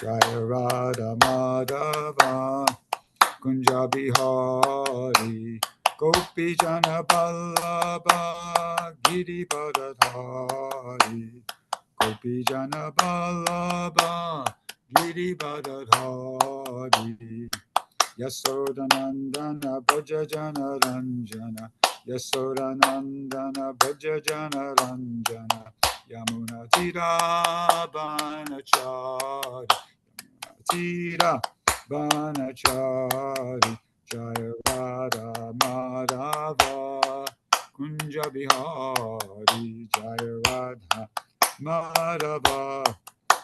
Jaya Radha Madhava Kunja Bihari Gopi Jana Ballabha Girivardhari Gopi Jana Ballabha Girivardhari Yasodanandana Bhaja Jana Ranjana Yasodanandana Bhaja Jana Ranjana Yamuna Tira Banachari Tira Banachari Jaya Radha Madhava Kunja Bihari Jaya Radha Madhava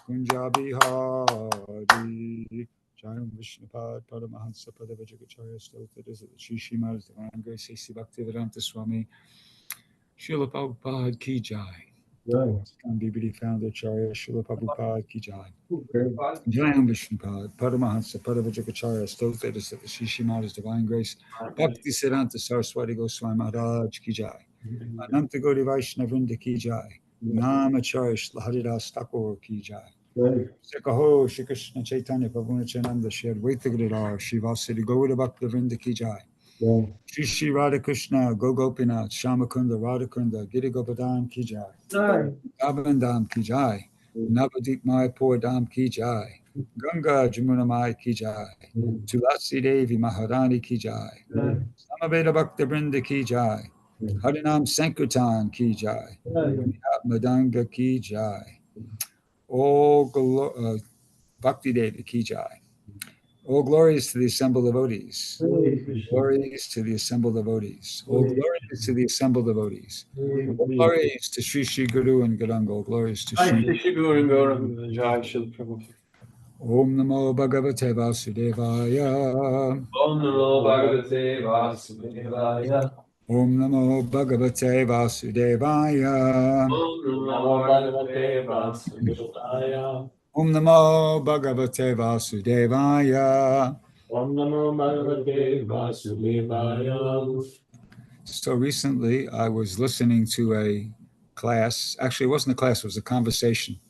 Kunja Bihari Jayam Vishnupad Paramahansa Padavajagacharya Stota Shri Srimad Divine Grace A.C. Bhaktivedanta Swami Srila Prabhupada Ki Jai. Kan Bibidi Founder Acharya Srila Prabhupada Ki Jai. Jayam Vishnupad Paramahansa Padavajagacharya Stota Shri Srimad Divine Grace Bhakti Siddhanta Saraswati Goswami Maharaj Ki Jai. Ananta Gauri Vaishnavrinda Ki Jai. Namacharya Shri Haridas Thakur Ki Jai. Sekaho Shri Krishna Chaitanya Prabhu Nityananda Shri Advaita Gadadhar Shri Vasudeva Gaura Bhaktivinoda Ki Jai. Shri Shri Radha Krishna Gopinath Shamakunda Radhakunda Giri Govardhan Ki Jai. Govardhan Ki Jai. Navadip Mayapur Dham Ki Jai. Ganga Jamuna Mai Ki Jai. Tulasi Devi Maharani Ki Jai. Samaveda Bhakta Vrinda Ki Jai. Harinam Sankirtan Ki Jai. Madanga Ki Jai. All Bhakti Devi Ki Jai. All glories to the assembled devotees. Glories to the assembled devotees. All glories to the assembled devotees. All glories to Sri Sri Guru and Gauranga. All glories to Sri Guru and Gauranga. Jai Shri Prabhu. Om Namo Bhagavate Vasudevaya. Om Namo Bhagavate Vasudevaya. Om Namo Bhagavate Vasudevaya. Om Namo Bhagavate Vasudevaya. Om Namo Bhagavate Vasudevaya. Om Namo Bhagavate Vasudevaya. So recently I was listening to a class. Actually, it wasn't a class, it was a conversation.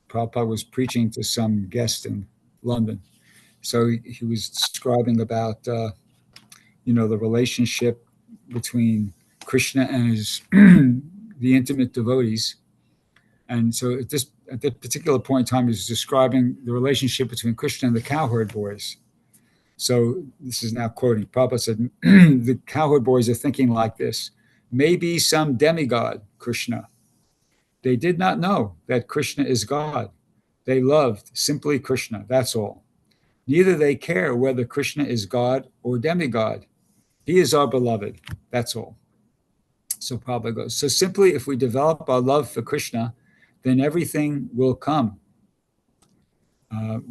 Prabhupada was preaching to some guest in London. So he was describing about, the relationship between Krishna and his the intimate devotees. And so at that particular point in time, he was describing the relationship between Krishna and the cowherd boys. So this is now quoting. Prabhupada said, the cowherd boys are thinking like this. Maybe some demigod, Krishna. They did not know that Krishna is God. They loved simply Krishna, that's all. Neither they care whether Krishna is God or demigod. He is our beloved, that's all. So Prabhupada goes, so simply if we develop our love for Krishna, then everything will come.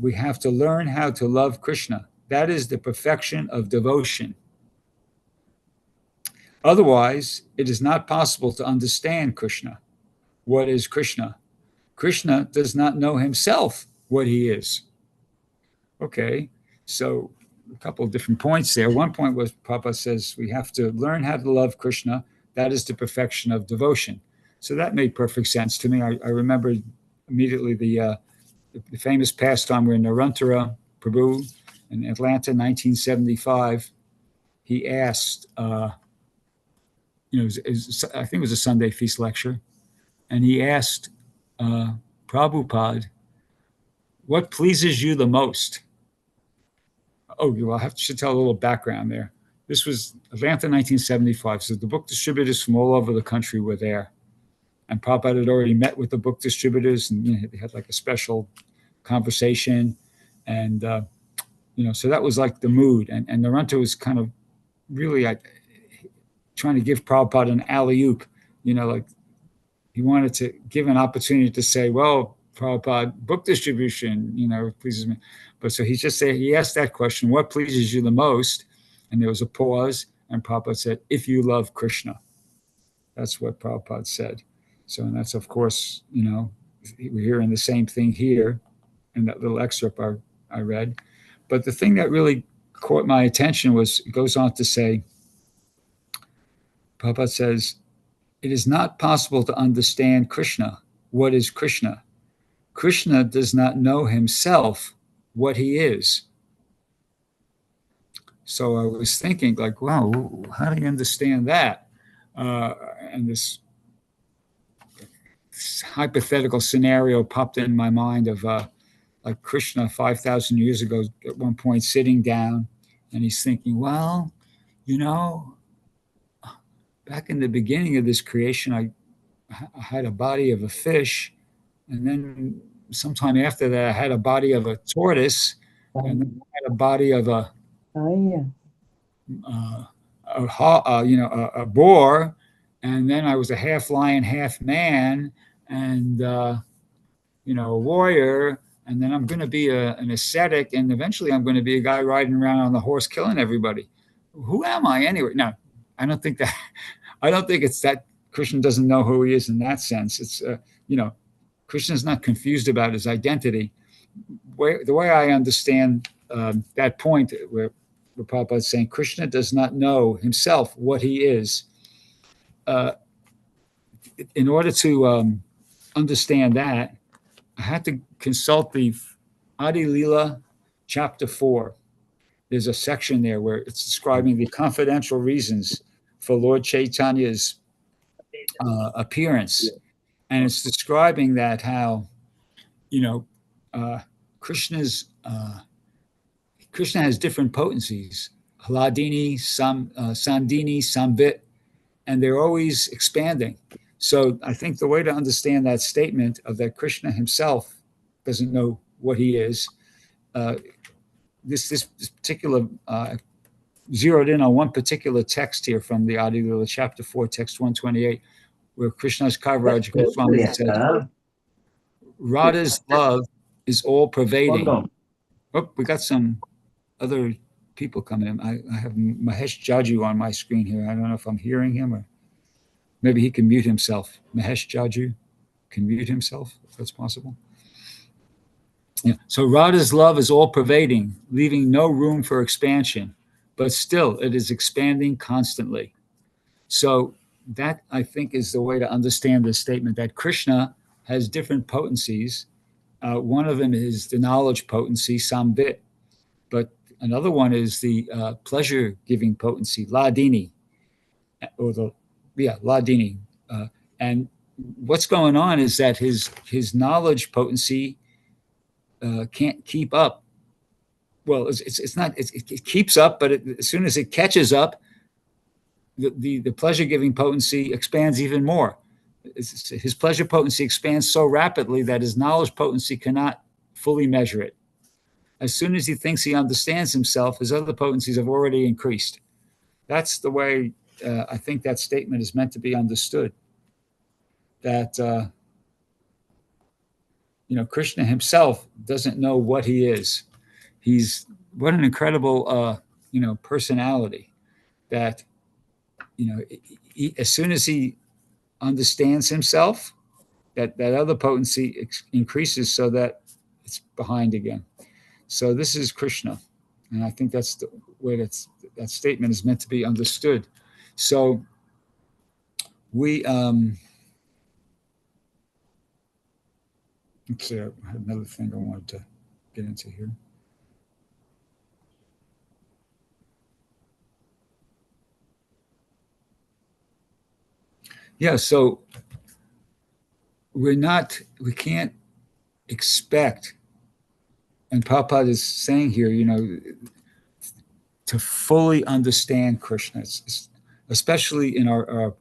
We have to learn how to love Krishna. That is the perfection of devotion. Otherwise, it is not possible to understand Krishna. What is Krishna? Krishna does not know himself what he is. Okay, so a couple of different points there. One point was Prabhupada says we have to learn how to love Krishna. That is the perfection of devotion. So that made perfect sense to me. I remember immediately the famous pastime where Narantara Prabhu in Atlanta, 1975, he asked, I think it was a Sunday feast lecture, and he asked Prabhupada, what pleases you the most? Oh, well, should tell a little background there. This was Atlanta, 1975. So the book distributors from all over the country were there. And Prabhupada had already met with the book distributors, and they had like a special conversation. And, so that was like the mood. And Naranta was kind of really trying to give Prabhupada an alley-oop, like he wanted to give an opportunity to say, well, Prabhupada, book distribution, pleases me. But so he asked that question, what pleases you the most? And there was a pause, and Prabhupada said, if you love Krishna. That's what Prabhupada said. So, and that's, of course, we're hearing the same thing here in that little excerpt I read. But the thing that really caught my attention was, it goes on to say, Prabhupada says, it is not possible to understand Krishna. What is Krishna? Krishna does not know himself what he is. So I was thinking, like, wow, how do you understand that? And this hypothetical scenario popped in my mind of like Krishna 5,000 years ago at one point sitting down, and he's thinking, well, you know, back in the beginning of this creation, I had a body of a fish, and then sometime after that, I had a body of a tortoise, and then I had a body of a a boar, and then I was a half lion, half man, and a warrior, and then I'm going to be an ascetic, and eventually I'm going to be a guy riding around on the horse killing everybody. Who am I anyway? No, I don't think that. I don't think it's that Krishna doesn't know who he is in that sense. It's Krishna's not confused about his identity. The way I understand that point, where Prabhupada is saying Krishna does not know himself what he is. In order to understand that, I had to consult the Adi Lila chapter 4. There's a section there where it's describing the confidential reasons for Lord Chaitanya's appearance. And it's describing that how, Krishna has different potencies, Hladini, Sandini, Samvit, and they're always expanding. So I think the way to understand that statement of that Krishna himself doesn't know what he is, this particular zeroed in on one particular text here from the Adi Lila chapter 4, text 128, where Krishna's Kaviraj Goswami said, Radha's love is all pervading. Oh, we got some other people coming in. I have Mahesh Jaju on my screen here. I don't know if I'm hearing him, or maybe he can mute himself. Mahesh Jaju can mute himself, if that's possible. Yeah. So Radha's love is all pervading, leaving no room for expansion, but still it is expanding constantly. So that, I think, is the way to understand this statement, that Krishna has different potencies. One of them is the knowledge potency, Samvit, but another one is the pleasure-giving potency, Ladini, Ladini. And what's going on is that his knowledge potency can't keep up. Well, it's not. It keeps up, but as soon as it catches up, the pleasure-giving potency expands even more. His pleasure potency expands so rapidly that his knowledge potency cannot fully measure it. As soon as he thinks he understands himself, his other potencies have already increased. That's the way I think that statement is meant to be understood. That Krishna himself doesn't know what he is. What an incredible personality. That as soon as he understands himself, that other potency increases so that it's behind again. So this is Krishna, and I think that's the way that statement is meant to be understood. So we let's see, I had another thing I wanted to get into here. Yeah, so we can't expect, and Prabhupada is saying here, to fully understand Krishna, especially in our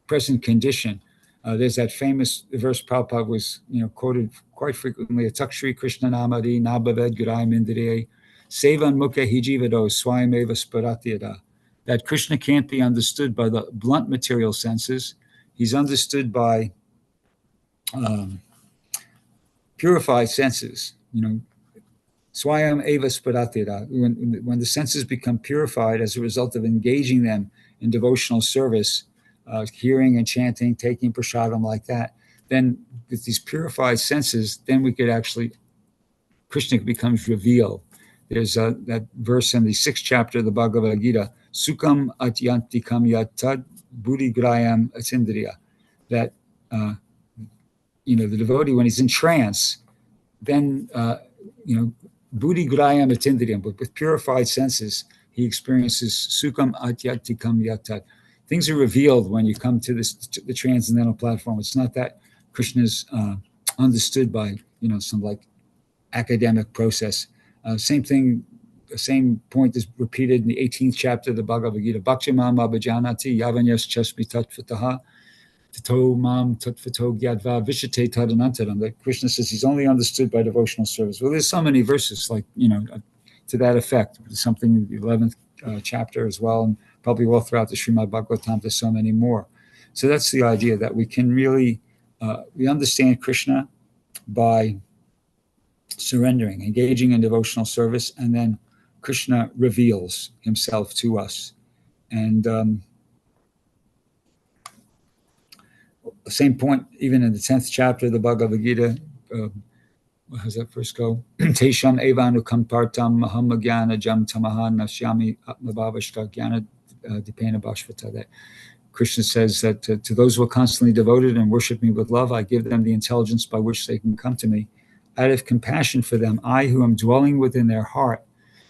present condition. There's that famous verse Prabhupada was quoted quite frequently, Atakshri Krishna Namadi Nabhaved Gurai Mindriye Sevan Mukha Hijivado Swayameva Sparatyada. That Krishna can't be understood by the blunt material senses. He's understood by purified senses. Swayam eva sparatira. When the senses become purified as a result of engaging them in devotional service, hearing and chanting, taking prasadam like that, then with these purified senses, then we could actually, Krishna becomes revealed. There's that verse in the 6th chapter of the Bhagavad Gita, Sukham atyantikam yatad buddhi grayam atindriya, that the devotee, when he's in trance, then, buddhi graya matindriyam, but with purified senses, he experiences sukham adhyaktikam yatat. Things are revealed when you come to the transcendental platform. It's not that Krishna's understood by, some like academic process. Same thing, the same point is repeated in the 18th chapter of the Bhagavad Gita. Bhaktimam abhajanati yavanyas chasmi tattvataha tato mam tattvato gyadva vishate tadanantaram. That Krishna says he's only understood by devotional service. Well, there's so many verses like, to that effect. Something in the 11th chapter as well, and probably all throughout the Srimad Bhagavatam, there's so many more. So that's the idea, that we can really, we understand Krishna by surrendering, engaging in devotional service, and then Krishna reveals himself to us. And the same point, even in the 10th chapter of the Bhagavad Gita, how does that first go? Tesham evanukam partam maham jnana jam tamaha nashyami atmabhavashta jnana dipena bhashvata. That Krishna says that to those who are constantly devoted and worship me with love, I give them the intelligence by which they can come to me. Out of compassion for them, I, who am dwelling within their heart,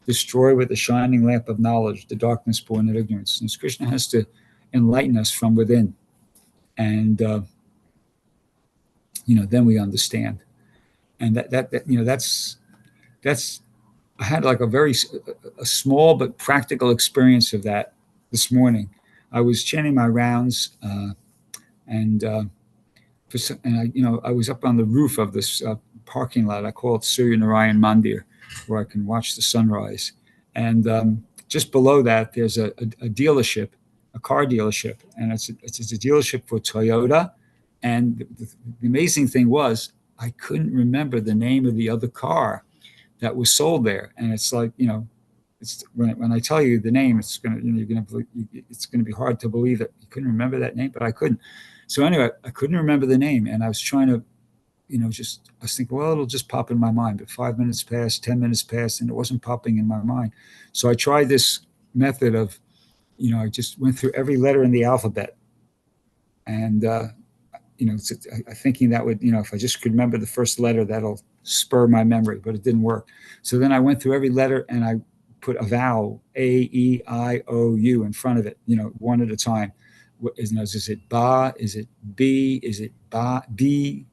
destroy with the shining lamp of knowledge the darkness born of ignorance. And Krishna has to enlighten us from within. And, then we understand. And that's I had like a small but practical experience of that this morning. I was chanting my rounds, and I was up on the roof of this parking lot. I call it Surya Narayan Mandir, where I can watch the sunrise. And just below that, there's a dealership, a car dealership, and it's a dealership for Toyota. And the amazing thing was, I couldn't remember the name of the other car that was sold there. And it's like, it's when I tell you the name, it's gonna be hard to believe that you couldn't remember that name, but I couldn't. So anyway, I couldn't remember the name, and I was trying to, I was thinking, well, it'll just pop in my mind. But 5 minutes passed, 10 minutes passed, and it wasn't popping in my mind. So I tried this method of, I just went through every letter in the alphabet, and thinking that would, if I just could remember the first letter, that'll spur my memory, but it didn't work. So then I went through every letter and I put a vowel, A, E, I, O, U in front of it, one at a time. Is it ba? Is it B? Is it ba? B?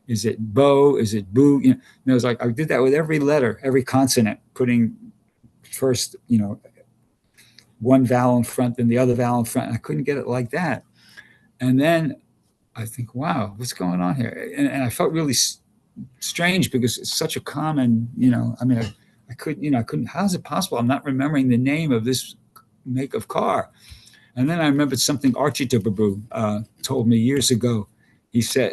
Is it bo? Is it boo? It was like I did that with every letter, every consonant, putting first, one vowel in front, then the other vowel in front. And I couldn't get it like that. And then I think, wow, what's going on here? And I felt really strange because it's such a common, I couldn't, how's it possible? I'm not remembering the name of this make of car. And then I remembered something Archita Prabhu told me years ago. He said,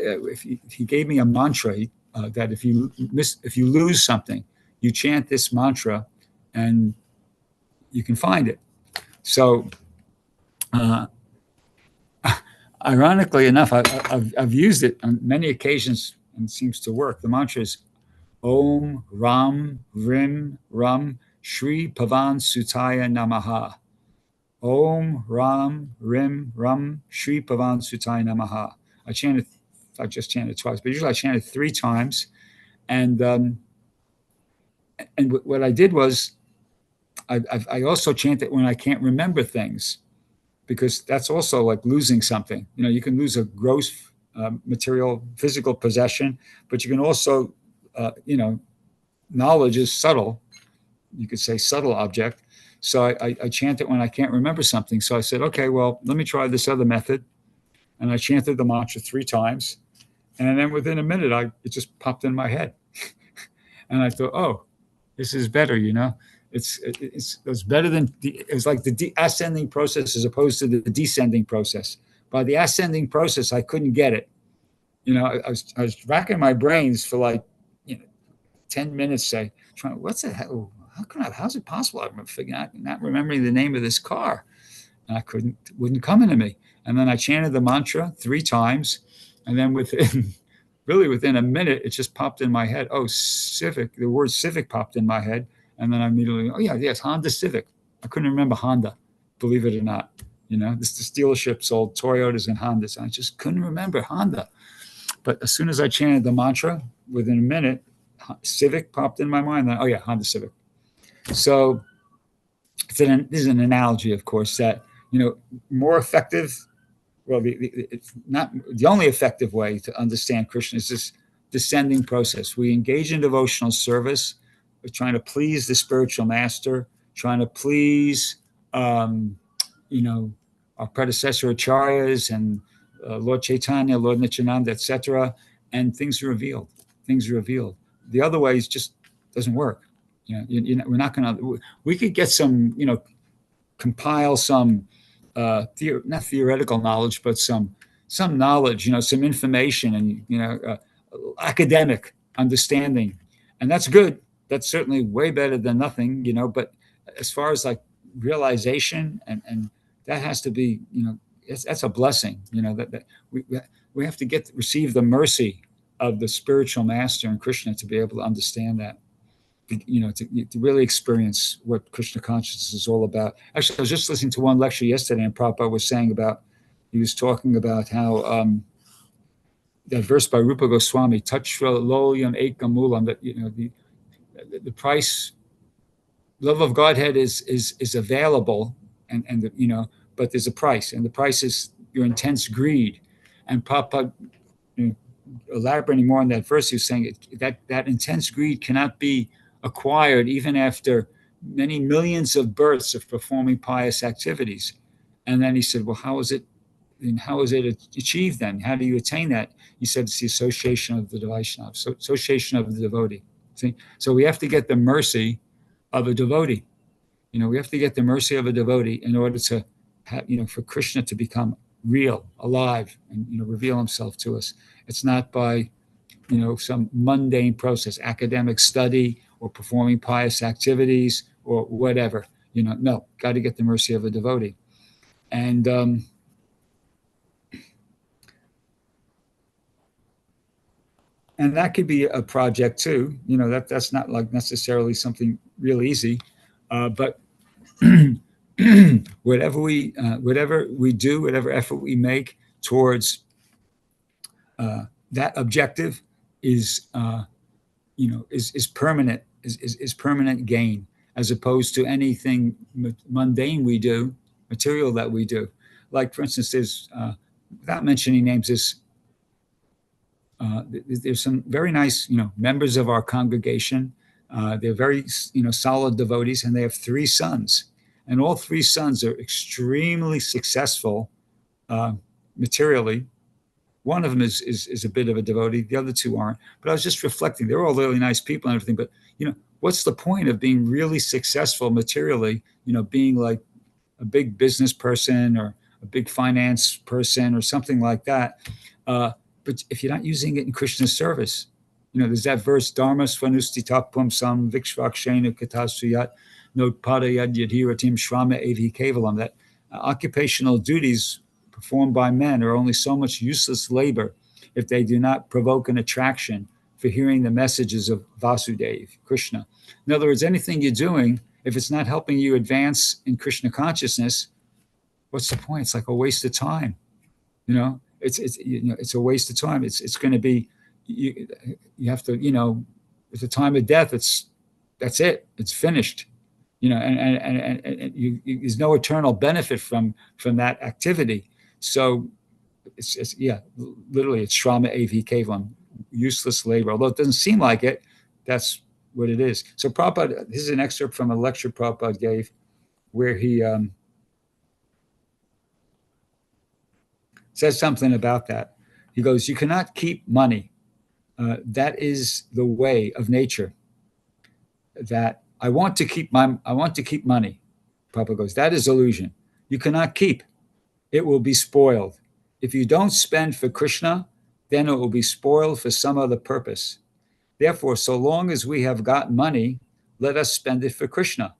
he gave me a mantra that if you lose something, you chant this mantra and you can find it. So, ironically enough, I've used it on many occasions and it seems to work. The mantra is Om Ram Rim Ram Shri Pavan Sutaya Namaha. Om Ram Rim Ram Shri Pavan Sutaya Namaha. I just chanted twice, but usually I chanted 3 times. And what I did was I also chant it when I can't remember things, because that's also like losing something. You can lose a gross material, physical possession, but you can also, knowledge is subtle. You could say subtle object. So I chant it when I can't remember something. So I said, okay, well, let me try this other method. And I chanted the mantra 3 times. And then within a minute, it just popped in my head. And I thought, oh, this is better, It's better than it's like the ascending process as opposed to the descending process. By the ascending process, I couldn't get it. I was racking my brains for like 10 minutes, say, trying, what's the hell? How's it possible? I'm figuring out, not remembering the name of this car. And wouldn't come into me. And then I chanted the mantra 3 times. And then within a minute, it just popped in my head. Oh, Civic, the word Civic popped in my head. And then I immediately, yes, Honda Civic. I couldn't remember Honda, believe it or not. This dealership sold Toyotas and Hondas. And I just couldn't remember Honda. But as soon as I chanted the mantra, within a minute, Civic popped in my mind. Oh yeah, Honda Civic. So this is an analogy, of course, that more effective. Well, it's not the only effective way to understand Krishna is this descending process. We engage in devotional service. We're trying to please the spiritual master, trying to please, our predecessor acharyas and Lord Chaitanya, Lord Nityananda, etc. And things are revealed. Things are revealed. The other way just doesn't work. We're not going to. We could get some, compile some, not theoretical knowledge, but some knowledge, some information, and academic understanding, and that's good. That's certainly way better than nothing, But as far as like realization, and that has to be, that's a blessing, that we have to receive the mercy of the spiritual master and Krishna to be able to understand that. To really experience what Krishna consciousness is all about. Actually, I was just listening to one lecture yesterday, and Prabhupada was saying he was talking about how that verse by Rupa Goswami, Tatra Lolyam Ekamulam, that the price, love of Godhead is available, and but there's a price, and the price is your intense greed. And Prabhupada, elaborating more on that verse, he was saying that intense greed cannot be acquired even after many millions of births of performing pious activities. And then he said, well, how is it achieved then? How do you attain that? He said, it's the association of the Vaishnava, so association of the devotee. See? So we have to get the mercy of a devotee. We have to get the mercy of a devotee in order to have, for Krishna to become real, alive, and reveal himself to us. It's not by some mundane process, academic study or performing pious activities or whatever. No, got to get the mercy of a devotee. And that could be a project too. That's not like necessarily something real easy, but whatever we do, whatever effort we make towards that objective is permanent, is permanent gain, as opposed to anything mundane we do, material that we do. Like, for instance, there's without mentioning names, there's some very nice members of our congregation. They're very solid devotees, and they have 3 sons, and all 3 sons are extremely successful materially. One of them is a bit of a devotee. The other 2 aren't. But I was just reflecting. They're all really nice people and everything. But, what's the point of being really successful materially, being like a big business person or a big finance person or something like that? But if you're not using it in Krishna's service, there's that verse, Dharma svanustita pumsam vikshvakshena katasuyat notpadayad yadhiratim shrama evi kevalam, that occupational duties performed by men are only so much useless labor if they do not provoke an attraction for hearing the messages of Vasudeva, Krishna. In other words, anything you're doing, if it's not helping you advance in Krishna consciousness, what's the point? It's like a waste of time. It's a waste of time. It's going to be, you have to, at the time of death, that's it. It's finished. And there's no eternal benefit from that activity. So it's literally it's Shrama AV Kevalam, useless labor. Although it doesn't seem like it, that's what it is. So Prabhupada, this is an excerpt from a lecture Prabhupada gave where he says something about that. He goes, you cannot keep money. That is the way of nature. That I want to keep money. Prabhupada goes, that is illusion. You cannot keep. It will be spoiled. If you don't spend for Krishna, then it will be spoiled for some other purpose. Therefore, so long as we have got money, let us spend it for Krishna.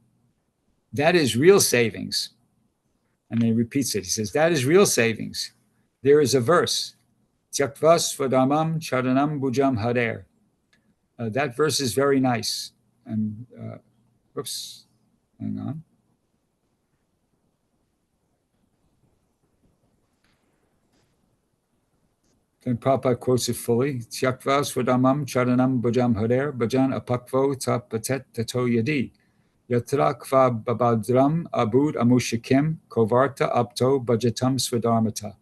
That is real savings. And then he repeats it. He says, that is real savings. There is a verse, Tyaktva svadharmam charanam bhujam harer. That verse is very nice. And, hang on. Then Prabhupada quotes it fully. Tyaktva swadharmam charanam bhajam harer bhajan apakvo ta patet tato yadi. Yatra kva babadram abud amushikim kovarta apto bhajatam swadharmata.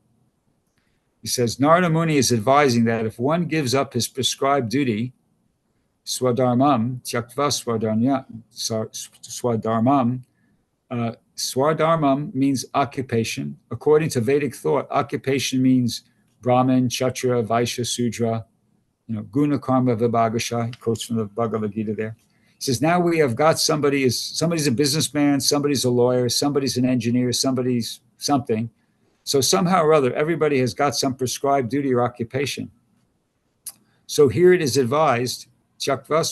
He says, Narada Muni is advising that if one gives up his prescribed duty, swadharmam, tyaktva swadharmam, swadharmam means occupation. According to Vedic thought, occupation means Brahmin, Kshatriya, Vaishya, Sudra, Guna, Karma, Vibhagasha. He quotes from the Bhagavad Gita there. He says, now we have got somebody's a businessman, somebody's a lawyer, somebody's an engineer, somebody's something. So somehow or other, everybody has got some prescribed duty or occupation. So here it is advised, Tyaktva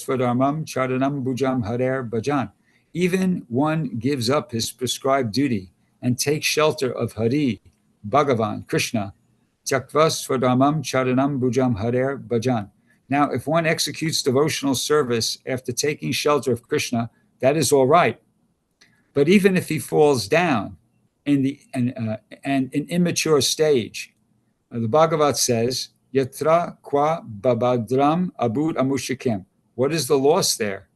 charanam bhujam harer bhajan. Even one gives up his prescribed duty and takes shelter of Hari, Bhagavan, Krishna. Tyaktva charanam bhujam harer bhajan. Now, if one executes devotional service after taking shelter of Krishna, that is all right. But even if he falls down in an immature stage, the Bhagavat says, Yatra kwa babadram abud amushikim. What is the loss there?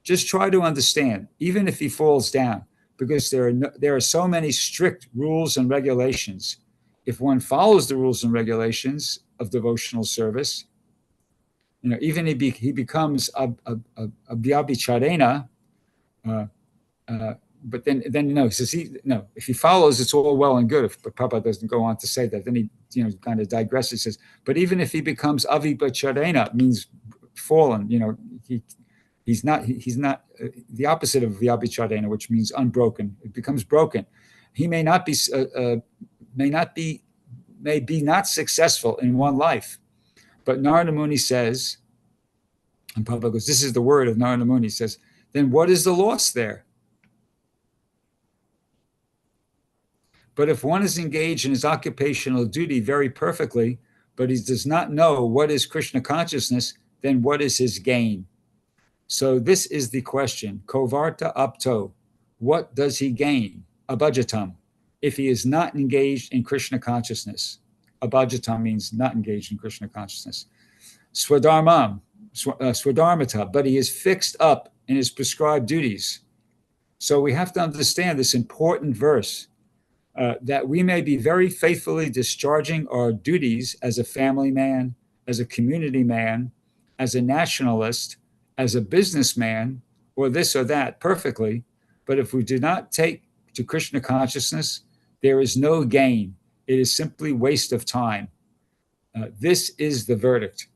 Just try to understand, even if he falls down, because there are so many strict rules and regulations. If one follows the rules and regulations of devotional service, even he becomes a vyabhicharena, but then he says if he follows, it's all well and good. But Prabhupada doesn't go on to say that. Then he kind of digresses. Says, but even if he becomes avibhacharena, means fallen. He's not the opposite of vyabhicharena, which means unbroken. It becomes broken. He may be not successful in one life. But Narada Muni says, and Prabhupada goes, this is the word of Narada Muni, says, then what is the loss there? But if one is engaged in his occupational duty very perfectly, but he does not know what is Krishna consciousness, then what is his gain? So this is the question. Kovarta apto. What does he gain? Abhajatam. If he is not engaged in Krishna consciousness. Abhajatam means not engaged in Krishna consciousness. Swadharmam. Swadharmata. But he is fixed up in his prescribed duties. So we have to understand this important verse. That we may be very faithfully discharging our duties as a family man, as a community man, as a nationalist, as a businessman, or this or that perfectly. But if we do not take to Krishna consciousness, there is no gain. It is simply waste of time. This is the verdict.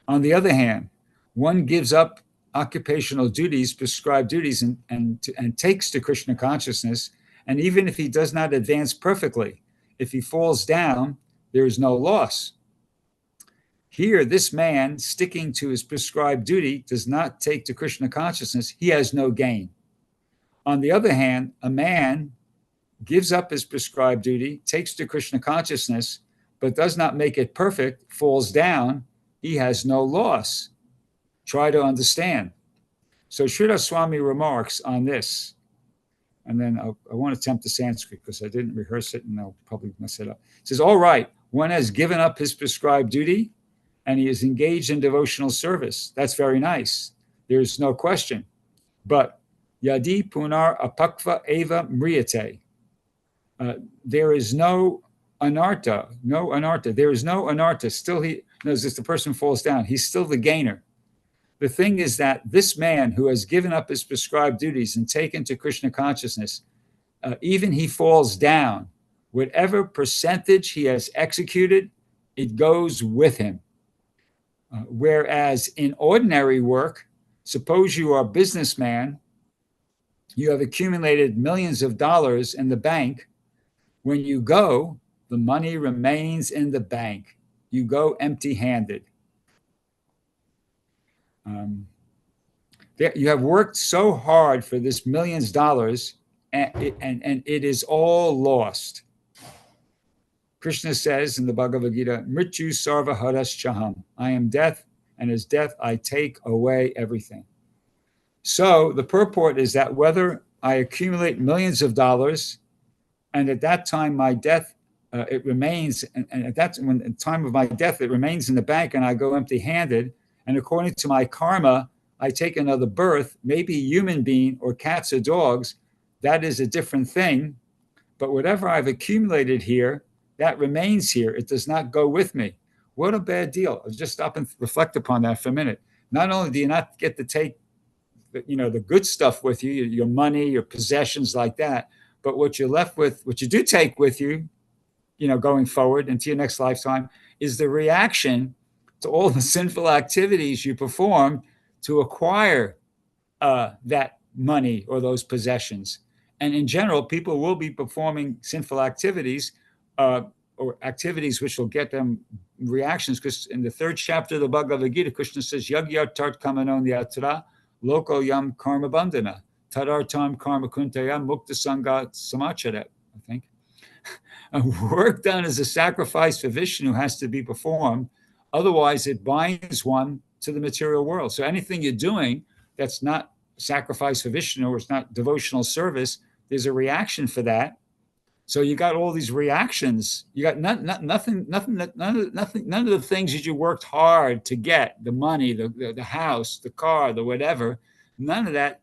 On the other hand, one gives up occupational duties, prescribed duties, and takes to Krishna consciousness. And even if he does not advance perfectly, if he falls down, there is no loss. Here, this man, sticking to his prescribed duty, does not take to Krishna consciousness. He has no gain. On the other hand, a man gives up his prescribed duty, takes to Krishna consciousness, but does not make it perfect, falls down, he has no loss. Try to understand. So Sridhar Swami remarks on this. And then I won't attempt the Sanskrit because I didn't rehearse it and I'll probably mess it up. It says, all right, one has given up his prescribed duty and he is engaged in devotional service. That's very nice. There's no question. But yadi punar apakva eva mriyate. There is no anartha. There is no anartha. Still, as the person falls down, he's still the gainer. The thing is that this man who has given up his prescribed duties and taken to Krishna consciousness, even he falls down, whatever percentage he has executed, it goes with him. Whereas in ordinary work, suppose you are a businessman, you have accumulated millions of dollars in the bank. When you go, the money remains in the bank. You go empty-handed. You have worked so hard for this millions of dollars, and it is all lost. Krishna says in the Bhagavad Gita, Mrityu sarva haraschaham. I am death, and as death I take away everything. So the purport is that whether I accumulate millions of dollars, and at that time my death it remains, and at that when at the time of my death, it remains in the bank, and I go empty-handed. And according to my karma, I take another birth, maybe a human being or cats or dogs. That is a different thing. But whatever I've accumulated here, that remains here. It does not go with me. What a bad deal. I'll just stop and reflect upon that for a minute. Not only do you not get to take the good stuff with you, your money, your possessions like that, but what you're left with, what you do take with you, going forward into your next lifetime, is the reaction to all the sinful activities you perform to acquire that money or those possessions. And in general, people will be performing sinful activities or activities which will get them reactions. Because in the 3rd chapter of the Bhagavad Gita, Krishna says, Yagyat tart kamanon yatra loko yam karma bandhana tadartam karma kuntaya mukta sangha samacharet, I think. Work done as a sacrifice for Vishnu has to be performed. Otherwise, it binds one to the material world. So anything you're doing that's not sacrifice for Vishnu or it's not devotional service, there's a reaction for that. So you got all these reactions. You got none of the things that you worked hard to get, the money, the house, the car, the whatever. None of that,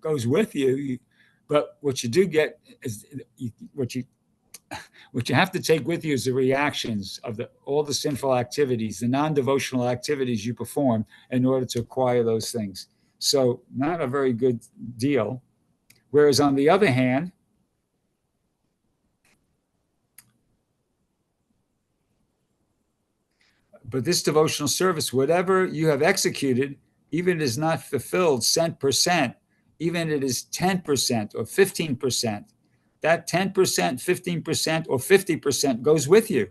goes with you. But what you do get is what you have to take with you is the reactions of all the sinful activities, the non-devotional activities you perform in order to acquire those things. So not a very good deal. Whereas on the other hand, but this devotional service, whatever you have executed, even if it is not fulfilled cent per cent, even if it is 10% or 15%, that 10%, 15%, or 50% goes with you.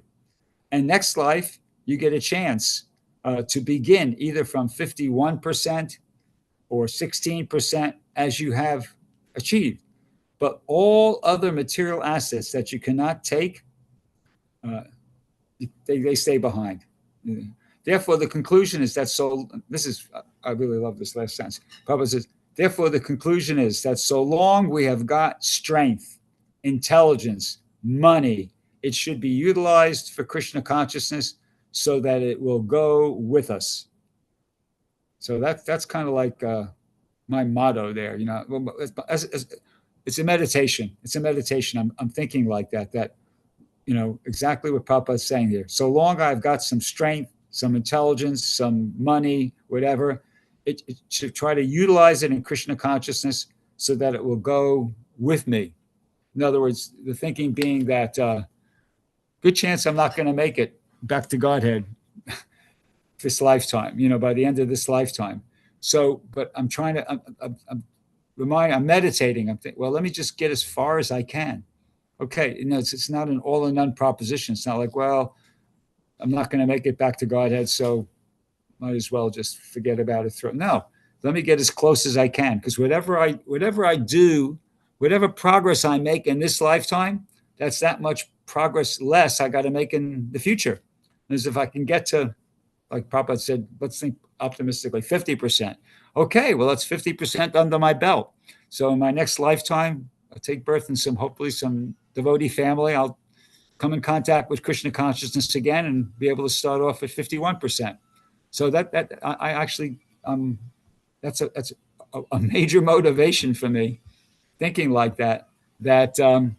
And next life, you get a chance to begin either from 51% or 16% as you have achieved. But all other material assets that you cannot take, they stay behind. Therefore, the conclusion is that I really love this last sentence. Prabhupada says, therefore, the conclusion is that so long we have got strength, intelligence, money, it should be utilized for Krishna consciousness so that it will go with us. So that's kind of like my motto there. It's a meditation. It's a meditation. I'm thinking like that, exactly what Prabhupada is saying here. So long I've got some strength, some intelligence, some money, whatever, it should try to utilize it in Krishna consciousness so that it will go with me. In other words, the thinking being that good chance I'm not going to make it back to Godhead this lifetime, by the end of this lifetime. So, but I'm trying to, I'm meditating. I'm thinking, well, let me just get as far as I can. Okay, it's not an all or none proposition. It's not like, well, I'm not going to make it back to Godhead, so might as well just forget about it. No, let me get as close as I can, because whatever I do, whatever progress I make in this lifetime, that's that much progress less I got to make in the future. As if I can get to, like Prabhupada said, let's think optimistically, 50%. Okay, well, that's 50% under my belt. So in my next lifetime, I'll take birth in hopefully some devotee family. I'll come in contact with Krishna consciousness again and be able to start off at 51%. So that's a major motivation for me, thinking like that I'm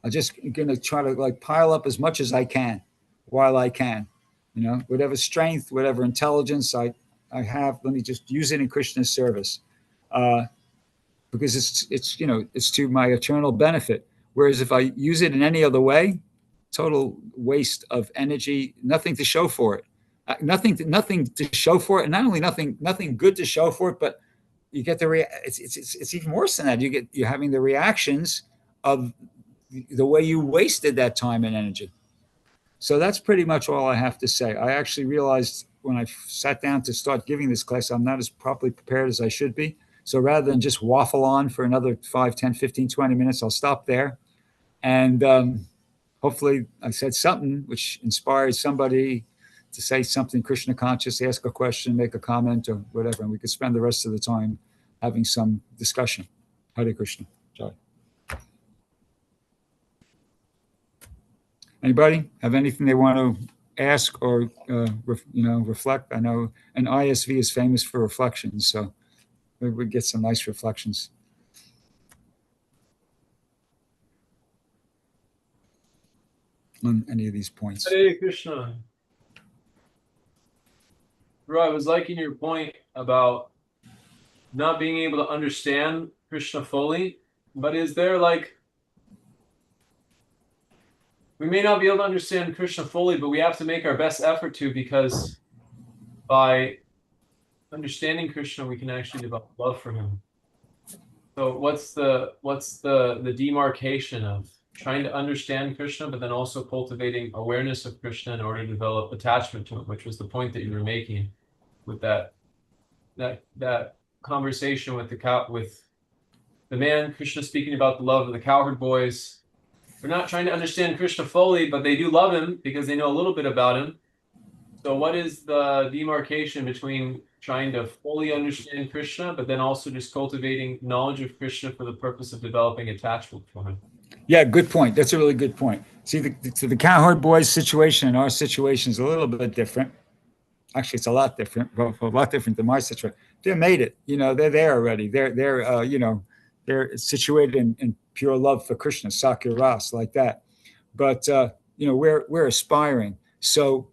just going to try to pile up as much as I can while I can, whatever strength, whatever intelligence I have, let me just use it in Krishna's service. Because it's to my eternal benefit. Whereas if I use it in any other way, total waste of energy, nothing to show for it, nothing to show for it, and not only nothing good to show for it, but you get it's even worse than that. You're having the reactions of the way you wasted that time and energy. So that's pretty much all I have to say. I actually realized when I sat down to start giving this class, I'm not as properly prepared as I should be. So rather than just waffle on for another 5, 10, 15, 20 minutes, I'll stop there. And hopefully I said something which inspired somebody to say something Krishna conscious, ask a question, make a comment or whatever. And we could spend the rest of the time having some discussion. Hare Krishna. Jai. Anybody have anything they want to ask or reflect? I know an ISV is famous for reflections, so we get some nice reflections on any of these points. Hare Krishna. Bro, I was liking your point about not being able to understand Krishna fully, but is there we may not be able to understand Krishna fully, but we have to make our best effort to, because by understanding Krishna, we can actually develop love for him. So what's the demarcation of trying to understand Krishna, but then also cultivating awareness of Krishna in order to develop attachment to him, which was the point that you were making with that conversation with the man, Krishna speaking about the love of the cowherd boys. They're not trying to understand Krishna fully, but they do love him because they know a little bit about him. So what is the demarcation between trying to fully understand Krishna, but then also just cultivating knowledge of Krishna for the purpose of developing attachment for him? Yeah, good point. That's a really good point. See, the cowherd boys situation and our situation is a little bit different. Actually, it's a lot different, a lot different than my situation. They made it. They're there already. They're situated in pure love for Krishna, Sakya Ras, like that. But we're aspiring. So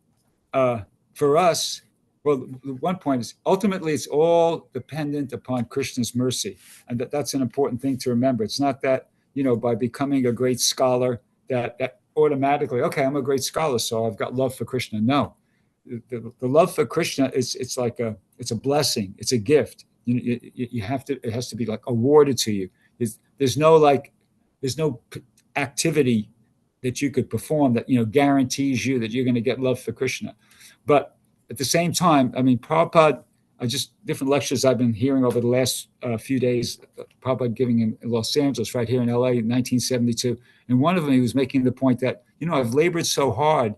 for us, well, one point is ultimately it's all dependent upon Krishna's mercy, and that's an important thing to remember. It's not that by becoming a great scholar that automatically, okay, I'm a great scholar, so I've got love for Krishna. No, the love for Krishna it's a blessing, it's a gift. You have to, it has to be like awarded to you. There's no activity that you could perform that guarantees you that you're going to get love for Krishna. But at the same time, I mean, Prabhupada, just different lectures I've been hearing over the last few days, Prabhupada giving in Los Angeles, right here in LA in 1972. And one of them, he was making the point that, I've labored so hard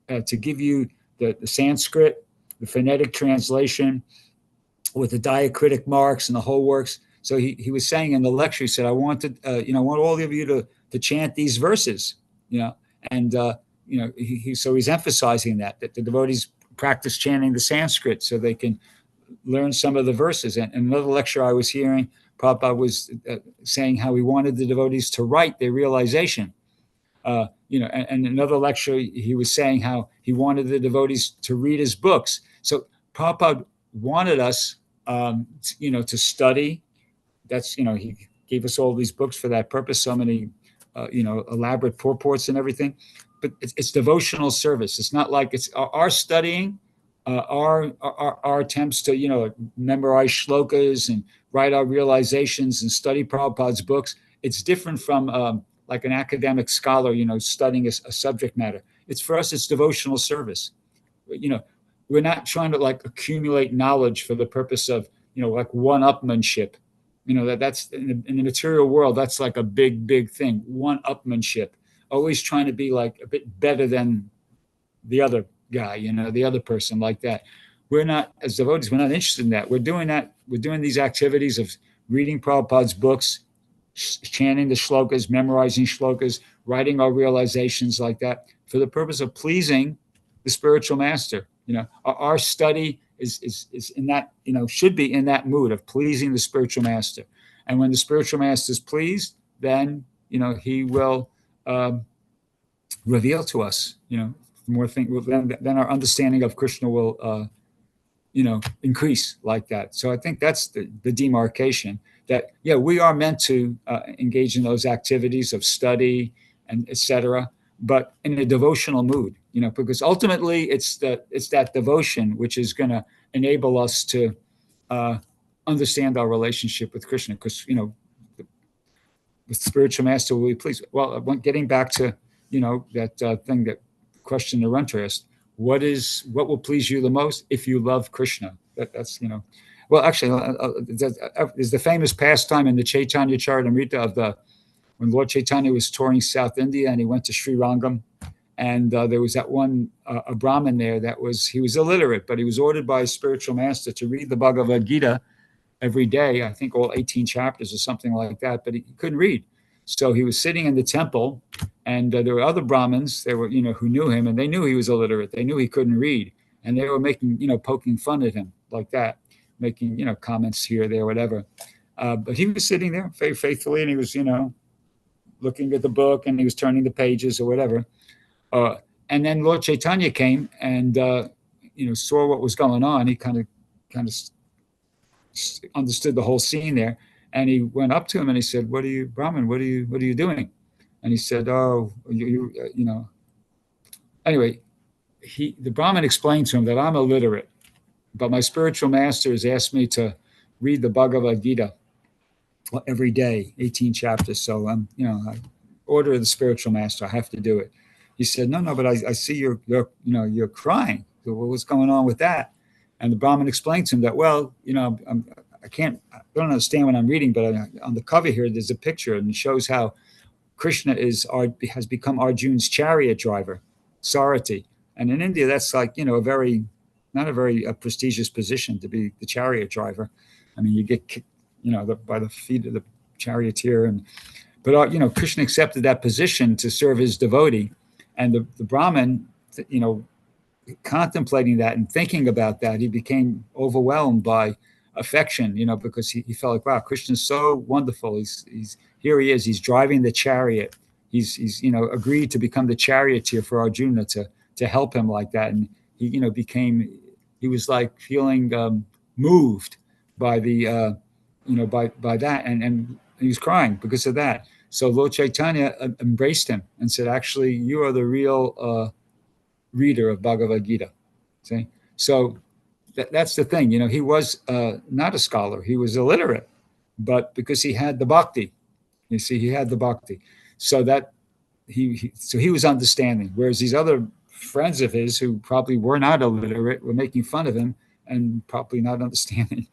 to give you the Sanskrit, the phonetic translation with the diacritic marks and the whole works. So he was saying in the lecture, he said, I want all of you to chant these verses, and so he's emphasizing that the devotees practice chanting the Sanskrit so they can learn some of the verses. And another lecture I was hearing, Prabhupada was saying how he wanted the devotees to write their realization. And another lecture, he was saying how he wanted the devotees to read his books. So Prabhupada wanted us, to study. That's, he gave us all these books for that purpose, so many, elaborate purports and everything. But it's devotional service. It's not like it's our studying, our attempts to, memorize shlokas and write our realizations and study Prabhupada's books. It's different from like an academic scholar, studying a subject matter. It's for us, it's devotional service. We're not trying to like accumulate knowledge for the purpose of, like one-upmanship. That's in the material world, that's like a big thing. One-upmanship, always trying to be like a bit better than the other guy, the other person, like that. We're not, as devotees, we're not interested in that. We're doing that. We're doing these activities of reading Prabhupada's books, chanting the shlokas, memorizing shlokas, writing our realizations, like that, for the purpose of pleasing the spiritual master. Our study is in that, should be in that mood of pleasing the spiritual master. And when the spiritual master is pleased, then, he will reveal to us, more things. Then our understanding of Krishna will, increase like that. So I think that's the demarcation that, we are meant to engage in those activities of study and etc., but in a devotional mood, because ultimately it's that devotion which is going to enable us to understand our relationship with Krishna, because, the spiritual master will be pleased. Well, getting back to, that thing, that question the Runter asked, what will please you the most if you love Krishna? That's, well, actually, there's the famous pastime in the Chaitanya Charitamrita of when Lord Chaitanya was touring South India and he went to Sri Rangam, and there was that one, a Brahmin there he was illiterate, but he was ordered by his spiritual master to read the Bhagavad Gita every day, I think all 18 chapters or something like that, but he couldn't read. So he was sitting in the temple, and there were other Brahmins, they were, who knew him, and they knew he was illiterate. They knew he couldn't read, and they were making, poking fun at him like that, making, comments here, there, whatever. But he was sitting there very faithfully, and he was, looking at the book, and he was turning the pages or whatever. And then Lord Chaitanya came and, saw what was going on. He kind of understood the whole scene there. And he went up to him and he said, Brahman, what are you doing? And he said, oh, Anyway, the Brahmin explained to him that I'm illiterate, but my spiritual master has asked me to read the Bhagavad Gita every day, 18 chapters. So I order of the spiritual master, I have to do it. He said, no, but I see you're crying. So what's going on with that? And the Brahmin explained to him that, well, I don't understand what I'm reading, but on the cover here, there's a picture and it shows how Krishna has become Arjun's chariot driver, Sarati. And in India, that's like, not a very prestigious position to be the chariot driver. I mean, you get kicked, by the feet of the charioteer. But Krishna accepted that position to serve his devotee. And the Brahmin, contemplating that and thinking about that, he became overwhelmed by affection, because he felt like, wow, Krishna's so wonderful. He's here he is, he's driving the chariot. He's agreed to become the charioteer for Arjuna to help him like that. And he was like feeling moved by the, by that. And he was crying because of that. So Lord Chaitanya embraced him and said, actually, you are the real reader of Bhagavad Gita. See? So that's the thing. He was not a scholar. He was illiterate, but because he had the bhakti, you see, he had the bhakti. So that he was understanding. Whereas these other friends of his who probably were not illiterate were making fun of him and probably not understanding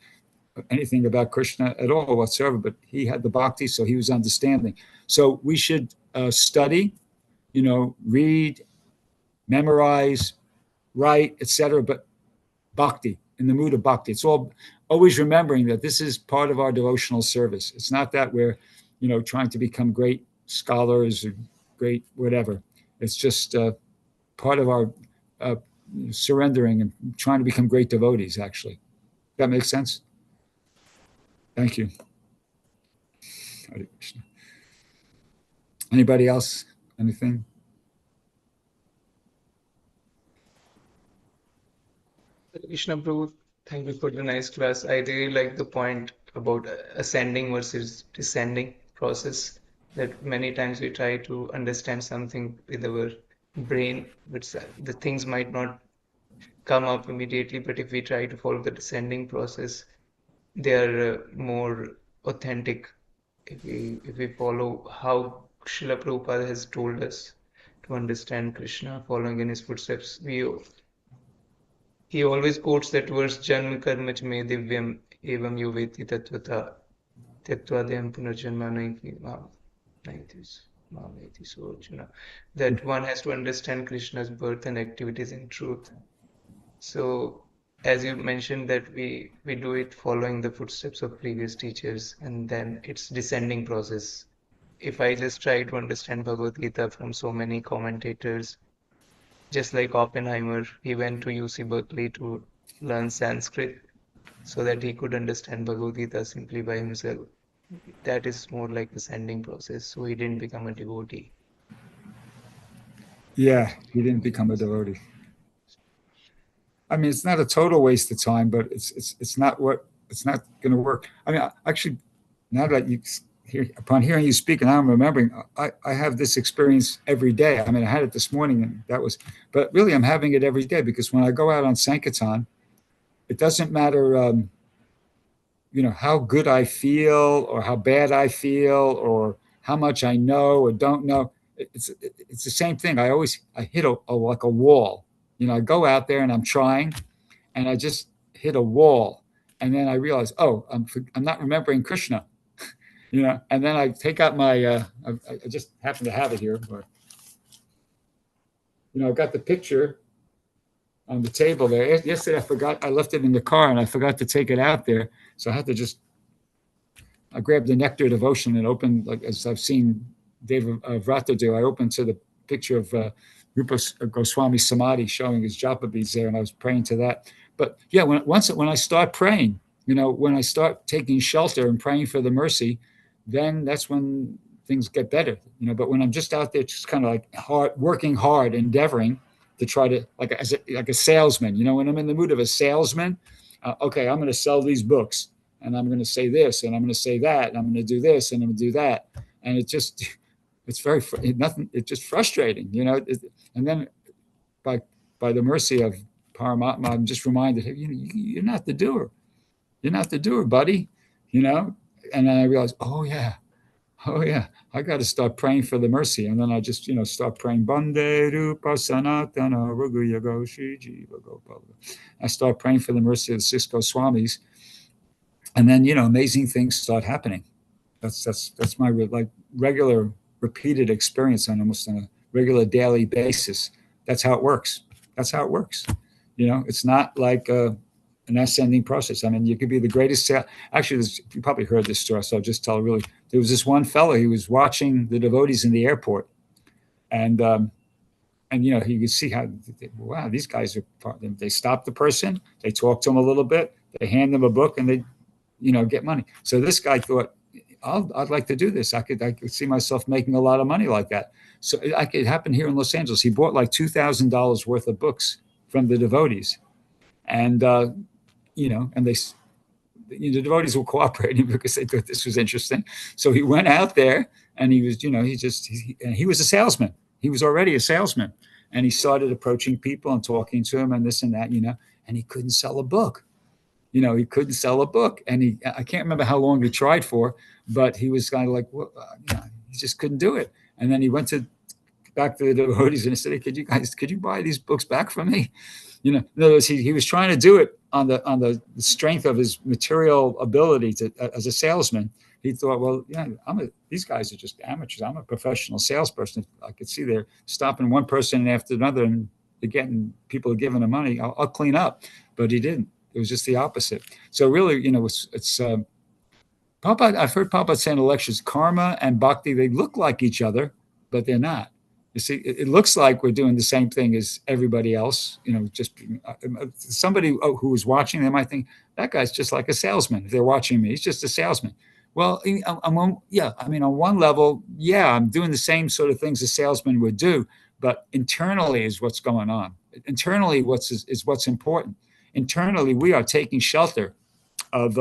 anything about Krishna at all whatsoever. But he had the bhakti, so he was understanding. So we should study, read, memorize, write, etc. But bhakti, in the mood of bhakti. It's all always remembering that this is part of our devotional service. It's not that we're, trying to become great scholars or great whatever. It's just part of our surrendering and trying to become great devotees, actually. That makes sense? Thank you. Anybody else? Anything? Krishna Prabhu, thank you for the nice class. I really like the point about ascending versus descending process, that many times we try to understand something with our brain, but the things might not come up immediately, but if we try to follow the descending process, they are more authentic. If we follow how Srila Prabhupada has told us to understand Krishna, following in his footsteps, he always quotes that verse, Janma karma ch me divyam evam yoveti tattvata tyattvadhyam punarjanma naiti so Arjuna, that one has to understand Krishna's birth and activities in truth. So as you mentioned that we do it following the footsteps of previous teachers, and then it's descending process. If I just try to understand Bhagavad Gita from so many commentators, just like Oppenheimer, he went to UC Berkeley to learn Sanskrit so that he could understand Bhagavad Gita simply by himself. That is more like the descending process. So he didn't become a devotee. Yeah, he didn't become a devotee. I mean, it's not a total waste of time, but it's not going to work. I mean, actually, now that upon hearing you speak, and I'm remembering, I have this experience every day. I mean, I had it this morning, and but really, I'm having it every day, because when I go out on Sankirtan, it doesn't matter, how good I feel or how bad I feel or how much I know or don't know. It's the same thing. I hit like a wall. I go out there and I'm trying, and I just hit a wall, and then I realize, oh, I'm not remembering Krishna. And then I take out my, I just happen to have it here, but, I've got the picture on the table there. Yesterday I left it in the car and I forgot to take it out there. So I had to just I grabbed the Nectar Devotion and opened, like as I've seen Deva Vrata do, I opened to the picture of Rupa Goswami Samadhi showing his japa beads there, and I was praying to that. But yeah, when I start praying, when I start taking shelter and praying for the mercy, then that's when things get better. But when I'm just out there, just kind of like working hard, endeavoring to try to, like a salesman, when I'm in the mood of a salesman, okay, I'm going to sell these books, and I'm going to say this, and I'm going to say that, and I'm going to do this, and I'm going to do that, and it's just frustrating, and then by the mercy of Paramatma, I'm just reminded, hey, you're not the doer. You're not the doer, buddy. And then I realized, oh yeah, I got to start praying for the mercy. And then I just, start praying, Bande Rupa Sanatana Raghuyago Shrijiva Gopala. I start praying for the mercy of the six Goswamis. And then, amazing things start happening. That's my regular repeated experience on almost on a regular daily basis. That's how it works. It's not like an ascending process. I mean, you could be the greatest. Actually, you probably heard this story, so I'll just tell really. There was this one fellow. He was watching the devotees in the airport, and he could see how, wow, these guys are. They stop the person, they talk to him a little bit, they hand them a book, and they, get money. So this guy thought, I'd like to do this. I could see myself making a lot of money like that. So it happened here in Los Angeles. He bought like $2,000 worth of books from the devotees, and and the devotees were cooperating because they thought this was interesting. So he went out there, and he was, he was a salesman. He was already a salesman, and he started approaching people and talking to them and this and that, and he couldn't sell a book. He couldn't sell a book, and I can't remember how long he tried for, but he was kind of like, well, he just couldn't do it. And then he went back to the devotees and he said, hey, could you buy these books back from me? In other words, he was trying to do it on the strength of his material ability as a salesman. He thought, well, yeah, these guys are just amateurs. I'm a professional salesperson. I could see they're stopping one person after another and people are giving them money. I'll clean up, but he didn't. It was just the opposite. So really, it's Prabhupada. I've heard Prabhupada say in the lectures, karma and bhakti, they look like each other, but they're not. You see, it looks like we're doing the same thing as everybody else. Just somebody who was watching, they might think that guy's just like a salesman. If they're watching me, he's just a salesman. Well, on one level, yeah, I'm doing the same sort of things a salesman would do, but internally is what's going on. Internally, is what's important. Internally, we are taking shelter of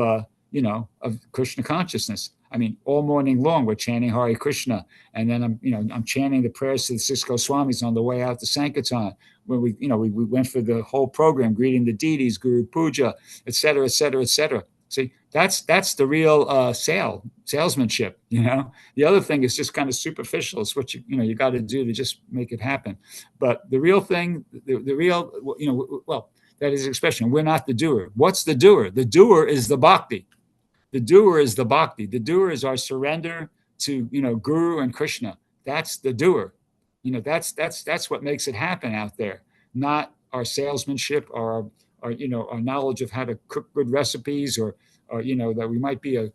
Krishna consciousness. I mean, all morning long we're chanting Hare Krishna, and then I'm chanting the prayers to the six Goswamis on the way out to Sankirtan, where we went for the whole program, greeting the deities, Guru Puja, et cetera, et cetera, et cetera. See, that's the real salesmanship. The other thing is just kind of superficial. It's what you got to do to just make it happen. But the real thing, that is expression. We're not the doer. What's the doer? The doer is the bhakti. The doer is the bhakti. The doer is our surrender to Guru and Krishna. That's the doer. That's what makes it happen out there. Not our salesmanship or our knowledge of how to cook good recipes or that we might be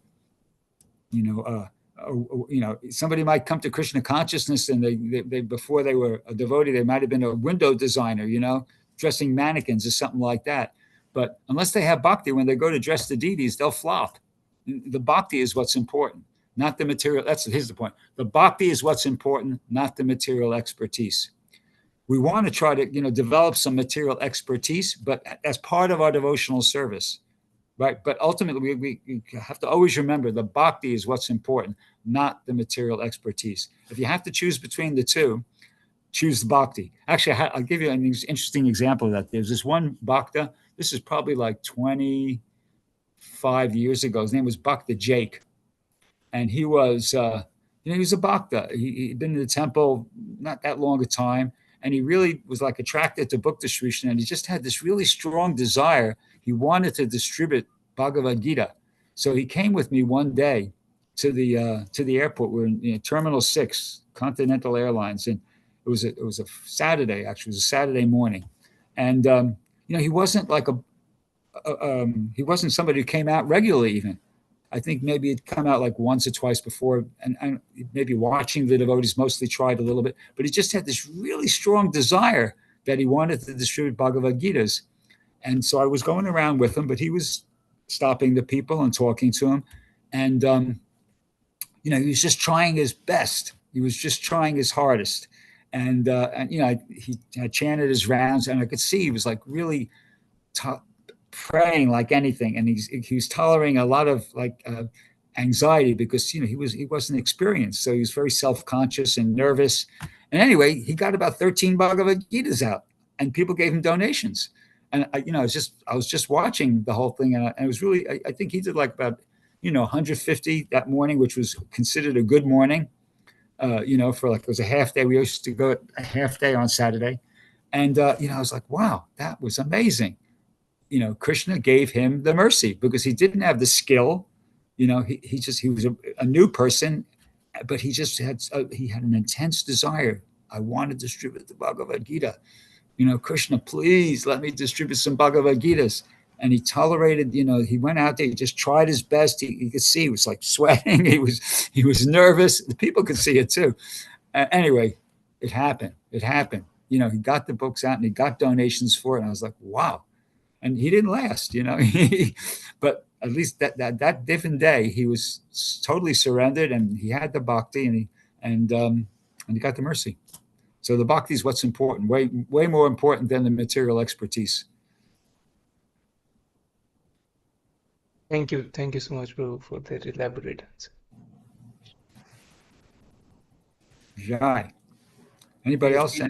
somebody might come to Krishna consciousness and they before they were a devotee, they might have been a window designer, dressing mannequins or something like that. But unless they have bhakti, when they go to dress the deities, they'll flop. The bhakti is what's important, not the material. Here's the point. The bhakti is what's important, not the material expertise. We want to try to, develop some material expertise, but as part of our devotional service, right? But ultimately, we have to always remember the bhakti is what's important, not the material expertise. If you have to choose between the two, choose the bhakti. Actually, I'll give you an interesting example of that. There's this one bhakta. This is probably like 25 years ago. His name was Bhakta Jake. And he was, he was a bhakta. He'd been in the temple not that long a time. And he really was like attracted to Bhakta Srishna. And he just had this really strong desire. He wanted to distribute Bhagavad Gita. So he came with me one day to the airport. We're in Terminal 6, Continental Airlines. And it was a Saturday, actually. It was a Saturday morning. And, he wasn't like he wasn't somebody who came out regularly even. I think maybe it'd come out like once or twice before, and maybe watching the devotees mostly tried a little bit, but he just had this really strong desire that he wanted to distribute Bhagavad Gitas. And so I was going around with him, but he was stopping the people and talking to him. And, he was just trying his best. He was just trying his hardest. And he had chanted his rounds, and I could see he was like really praying like anything. And he was tolerating a lot of anxiety because, he wasn't experienced. So he was very self-conscious and nervous. And anyway, he got about 13 Bhagavad Gitas out, and people gave him donations. And I was just watching the whole thing, and it was really, I think he did like about 150 that morning, which was considered a good morning. For it was a half day. We used to go a half day on Saturday, and I was like, wow, that was amazing. Krishna gave him the mercy because he didn't have the skill. He was a new person, but he just had an intense desire. I want to distribute the Bhagavad Gita. Krishna, please let me distribute some Bhagavad Gitas. And he tolerated, he went out there, he just tried his best. You could see he was like sweating. He was nervous. The people could see it too. Anyway, it happened. He got the books out and he got donations for it. And I was like, wow. And he didn't last, but at least that different day, he was totally surrendered and he had the bhakti and he got the mercy. So the bhakti is what's important, way more important than the material expertise. Thank you so much, Prabhu, for that elaborate answer. Jai. Anybody else?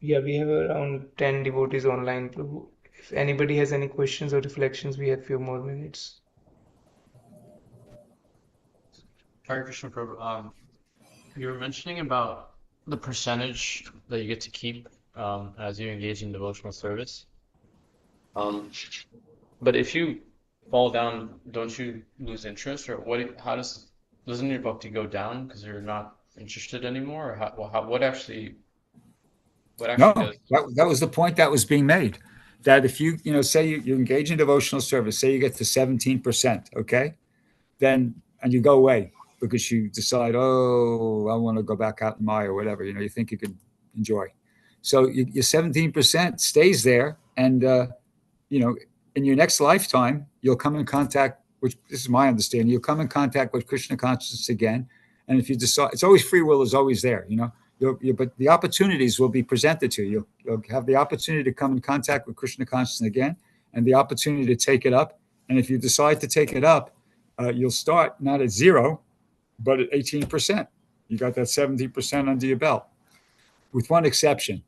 Yeah, we have around 10 devotees online, Prabhu. If anybody has any questions or reflections, we have a few more minutes. Hare Krishna, Prabhu. You were mentioning about the percentage that you get to keep as you engage in devotional service. But if you fall down, don't you lose interest, or doesn't your bhakti go down because you're not interested anymore, or what actually No, does? that was the point that was being made. That if you say you engage in devotional service, say you get to 17%, okay, then and you go away because you decide, oh, I want to go back out in Maya or whatever, you think you could enjoy. So your 17% stays there, and in your next lifetime, you'll come in contact, which this is my understanding, you'll come in contact with Krishna consciousness again. And if you decide, it's always free will is always there, but the opportunities will be presented to you. You'll have the opportunity to come in contact with Krishna consciousness again, and the opportunity to take it up. And if you decide to take it up, you'll start not at 0, but at 18%. You got that 70% under your belt, with one exception.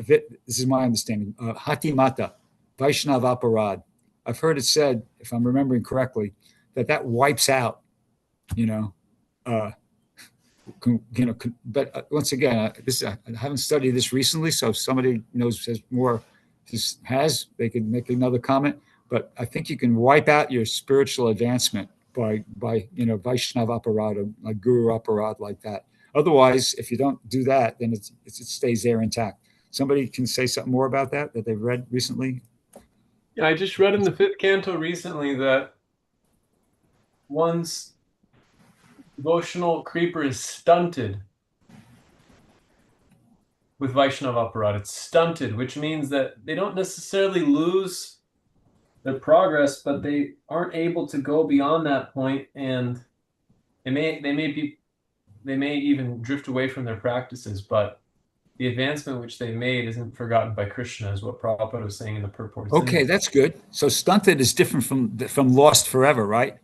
This is my understanding. Hati Mata, Vaishnav Aparad. I've heard it said, if I'm remembering correctly, that wipes out, but once again, I haven't studied this recently, so if somebody knows more, they could make another comment. But I think you can wipe out your spiritual advancement by Vaishnav Aparad, like Guru Aparad, like that. Otherwise, if you don't do that, then it stays there intact. Somebody can say something more about that they've read recently? Yeah, I just read in the 5th canto recently that one's devotional creeper is stunted with Vaishnava Aparad. It's stunted, which means that they don't necessarily lose their progress, but they aren't able to go beyond that point, and they may even drift away from their practices, but the advancement which they made isn't forgotten by Krishna, is what Prabhupada was saying in the purport. Okay, that's good. So stunted is different from lost forever, right?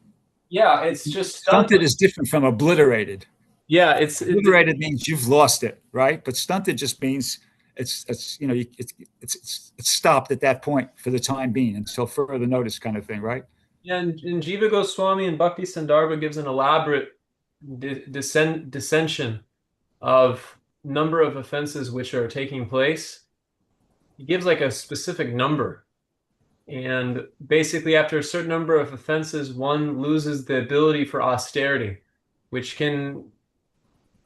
Yeah, it's just stunted is different from obliterated. Yeah, it's obliterated means you've lost it, right? But stunted just means it's stopped at that point for the time being until further notice, kind of thing, right? Yeah, and Jiva Goswami and Bhakti Sandarbha gives an elaborate dissension of number of offenses which are taking place. He gives like a specific number, and basically after a certain number of offenses, one loses the ability for austerity, which can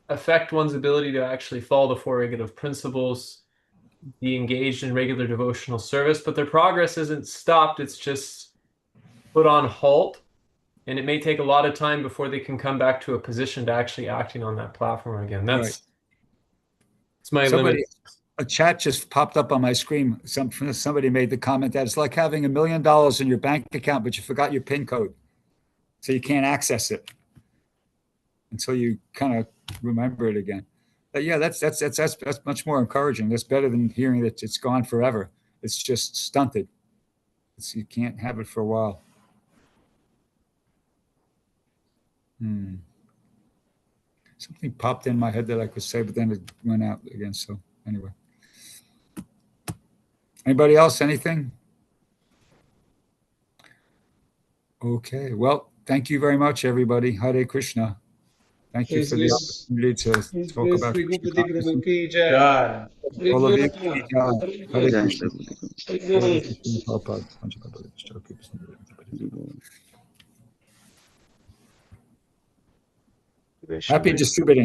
affect one's ability to actually follow the 4 regulative principles, be engaged in regular devotional service, but their progress isn't stopped, it's just put on halt. and it may take a lot of time before they can come back to a position to actually acting on that platform again. That's it's my limit. A chat just popped up on my screen. Somebody made the comment that it's like having $1 million in your bank account, but you forgot your PIN code, so you can't access it until you kind of remember it again. But yeah, that's much more encouraging. That's better than hearing that it's gone forever. It's just stunted. You can't have it for a while. Something popped in my head that I could say, but then it went out again. So anyway. Anybody else? Anything? Okay. Well, thank you very much, everybody. Hare Krishna. Thank you for the opportunity to talk about Bhgupati Krishna Prabhu ki consciousness. jai. All of you. Hare Jai Krishna. Prabhupada. Happy distributing.